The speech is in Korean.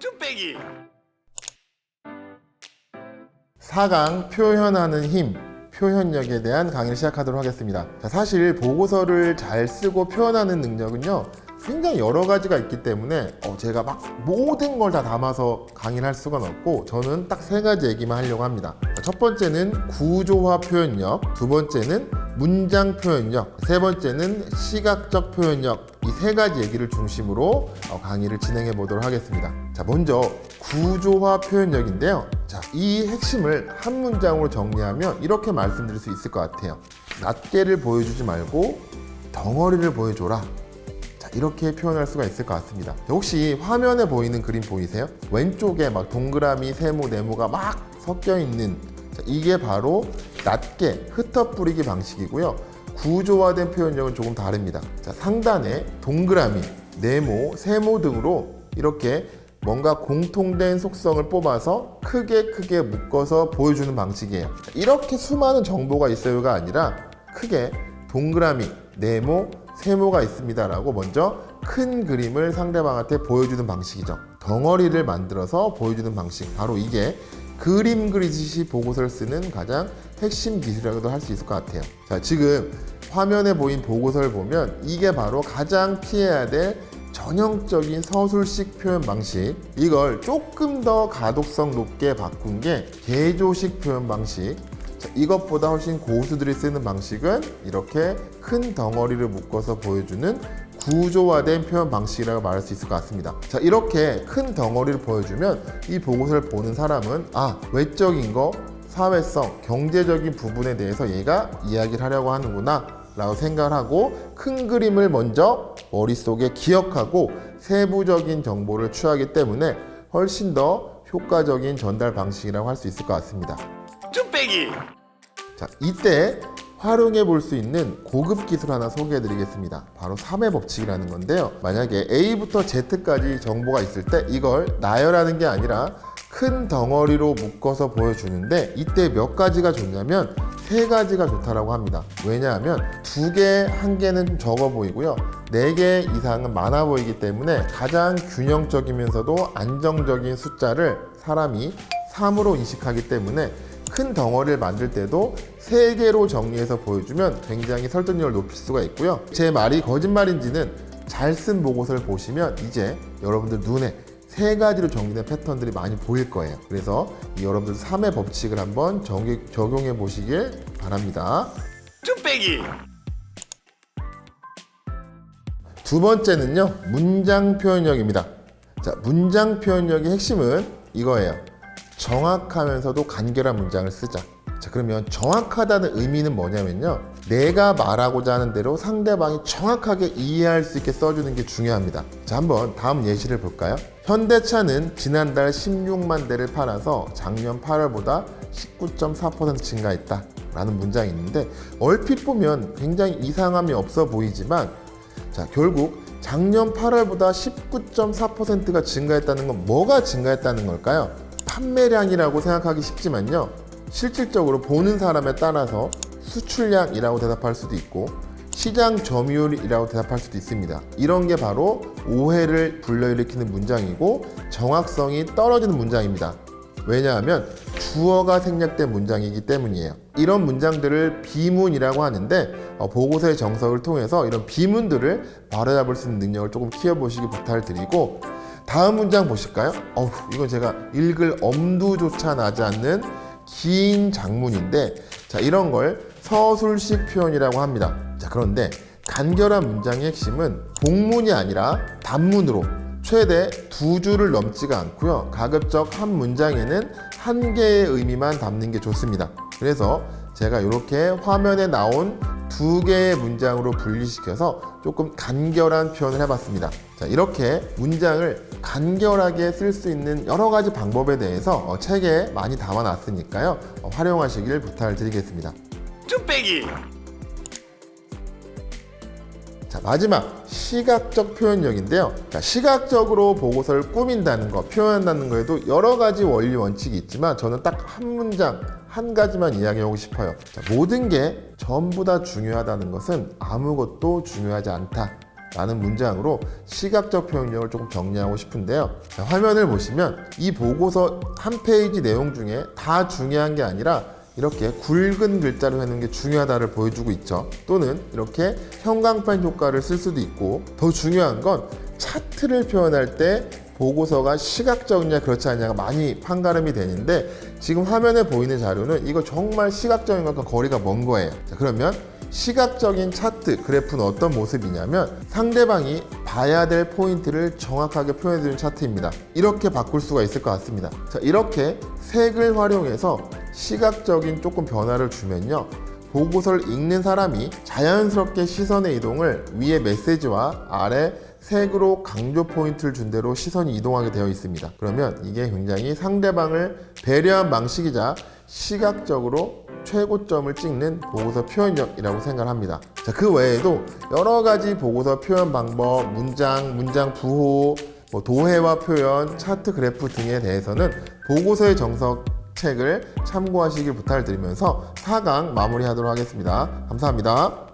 쭈빼기 4강 표현하는 힘, 표현력에 대한 강의를 시작하도록 하겠습니다. 자, 사실 보고서를 잘 쓰고 표현하는 능력은요 굉장히 여러 가지가 있기 때문에 제가 막 모든 걸 다 담아서 강의를 할 수가 없고 저는 딱 3가지 얘기만 하려고 합니다. 첫 번째는 구조화 표현력, 두 번째는 문장 표현력, 세 번째는 시각적 표현력, 이 3가지 얘기를 중심으로 강의를 진행해 보도록 하겠습니다. 자, 먼저 구조화 표현력인데요. 자, 이 핵심을 한 문장으로 정리하면 이렇게 말씀드릴 수 있을 것 같아요. 낱개를 보여주지 말고 덩어리를 보여줘라. 자, 이렇게 표현할 수가 있을 것 같습니다. 혹시 화면에 보이는 그림 보이세요? 왼쪽에 막 동그라미, 세모, 네모가 막 섞여 있는, 자, 이게 바로 낱개, 흩어뿌리기 방식이고요. 구조화된 표현력은 조금 다릅니다. 자, 상단에 동그라미, 네모, 세모 등으로 이렇게 뭔가 공통된 속성을 뽑아서 크게 묶어서 보여주는 방식이에요. 이렇게 수많은 정보가 있어요가 아니라 크게 동그라미, 네모, 세모가 있습니다 라고 먼저 큰 그림을 상대방한테 보여주는 방식이죠. 덩어리를 만들어서 보여주는 방식, 바로 이게 그림 그리듯이 보고서를 쓰는 가장 핵심 기술이라고도 할 수 있을 것 같아요. 자, 지금 화면에 보인 보고서를 보면 이게 바로 가장 피해야 될 전형적인 서술식 표현 방식, 이걸 조금 더 가독성 높게 바꾼 게 개조식 표현 방식. 자, 이것보다 훨씬 고수들이 쓰는 방식은 이렇게 큰 덩어리를 묶어서 보여주는 구조화된 표현 방식이라고 말할 수 있을 것 같습니다. 자, 이렇게 큰 덩어리를 보여주면 이 보고서를 보는 사람은 외적인 거, 사회성, 경제적인 부분에 대해서 얘가 이야기를 하려고 하는구나 라고 생각을 하고 큰 그림을 먼저 머릿속에 기억하고 세부적인 정보를 취하기 때문에 훨씬 더 효과적인 전달 방식이라고 할 수 있을 것 같습니다. 쭈빼기 자, 이때 활용해 볼 수 있는 고급 기술 하나 소개해 드리겠습니다. 바로 3의 법칙이라는 건데요. 만약에 A부터 Z까지 정보가 있을 때 이걸 나열하는 게 아니라 큰 덩어리로 묶어서 보여주는데, 이때 몇 가지가 좋냐면 3가지가 좋다라고 합니다. 왜냐하면 2개, 1개는 좀 적어 보이고요. 4개 이상은 많아 보이기 때문에 가장 균형적이면서도 안정적인 숫자를 사람이 3으로 인식하기 때문에 큰 덩어리를 만들 때도 3개로 정리해서 보여주면 굉장히 설득력을 높일 수가 있고요. 제 말이 거짓말인지는 잘 쓴 보고서를 보시면 이제 여러분들 눈에 3가지로 정리된 패턴들이 많이 보일 거예요. 그래서 여러분들 3의 법칙을 한번 적용해 보시길 바랍니다. 쭈빼기 두 번째는요, 문장 표현력입니다. 자, 문장 표현력의 핵심은 이거예요. 정확하면서도 간결한 문장을 쓰자. 자, 그러면 정확하다는 의미는 뭐냐면요, 내가 말하고자 하는 대로 상대방이 정확하게 이해할 수 있게 써주는 게 중요합니다. 자, 한번 다음 예시를 볼까요? 현대차는 지난달 16만 대를 팔아서 작년 8월보다 19.4% 증가했다 라는 문장이 있는데, 얼핏 보면 굉장히 이상함이 없어 보이지만, 자, 결국 작년 8월보다 19.4%가 증가했다는 건 뭐가 증가했다는 걸까요? 판매량이라고 생각하기 쉽지만요, 실질적으로 보는 사람에 따라서 수출량이라고 대답할 수도 있고 시장 점유율이라고 대답할 수도 있습니다. 이런 게 바로 오해를 불러일으키는 문장이고 정확성이 떨어지는 문장입니다. 왜냐하면 주어가 생략된 문장이기 때문이에요. 이런 문장들을 비문이라고 하는데 보고서의 정석을 통해서 이런 비문들을 바로잡을 수 있는 능력을 조금 키워보시기 부탁을 드리고, 다음 문장 보실까요? 이건 제가 읽을 엄두조차 나지 않는 긴 장문인데, 자, 이런 걸 서술식 표현이라고 합니다. 자, 그런데 간결한 문장의 핵심은 복문이 아니라 단문으로 최대 2줄을 넘지가 않고요. 가급적 한 문장에는 1개의 의미만 담는 게 좋습니다. 그래서 제가 이렇게 화면에 나온 2개의 문장으로 분리시켜서 조금 간결한 표현을 해봤습니다. 자, 이렇게 문장을 간결하게 쓸 수 있는 여러 가지 방법에 대해서 책에 많이 담아놨으니까요. 활용하시길 부탁을 드리겠습니다. 쭈빼기 자, 마지막 시각적 표현력인데요. 자, 시각적으로 보고서를 꾸민다는 거, 표현한다는 거에도 여러 가지 원리 원칙이 있지만 저는 딱 한 문장, 한 가지만 이야기하고 싶어요. 자, 모든 게 전부 다 중요하다는 것은 아무것도 중요하지 않다 라는 문장으로 시각적 표현력을 조금 정리하고 싶은데요. 자, 화면을 보시면 이 보고서 한 페이지 내용 중에 다 중요한 게 아니라 이렇게 굵은 글자로 해놓은 게 중요하다를 보여주고 있죠. 또는 이렇게 형광펜 효과를 쓸 수도 있고, 더 중요한 건 차트를 표현할 때 보고서가 시각적이냐 그렇지 않냐가 많이 판가름이 되는데, 지금 화면에 보이는 자료는 이거 정말 시각적인 것과 거리가 먼 거예요. 자, 그러면 시각적인 차트, 그래프는 어떤 모습이냐면 상대방이 봐야 될 포인트를 정확하게 표현해주는 차트입니다. 이렇게 바꿀 수가 있을 것 같습니다. 자, 이렇게 색을 활용해서 시각적인 조금 변화를 주면요, 보고서를 읽는 사람이 자연스럽게 시선의 이동을 위에 메시지와 아래 색으로 강조 포인트를 준 대로 시선이 이동하게 되어 있습니다. 그러면 이게 굉장히 상대방을 배려한 방식이자 시각적으로 최고점을 찍는 보고서 표현력이라고 생각합니다. 자, 그 외에도 여러 가지 보고서 표현 방법, 문장 부호, 도해와 표현, 차트 그래프 등에 대해서는 보고서의 정석 책을 참고하시길 부탁을 드리면서 4강 마무리하도록 하겠습니다. 감사합니다.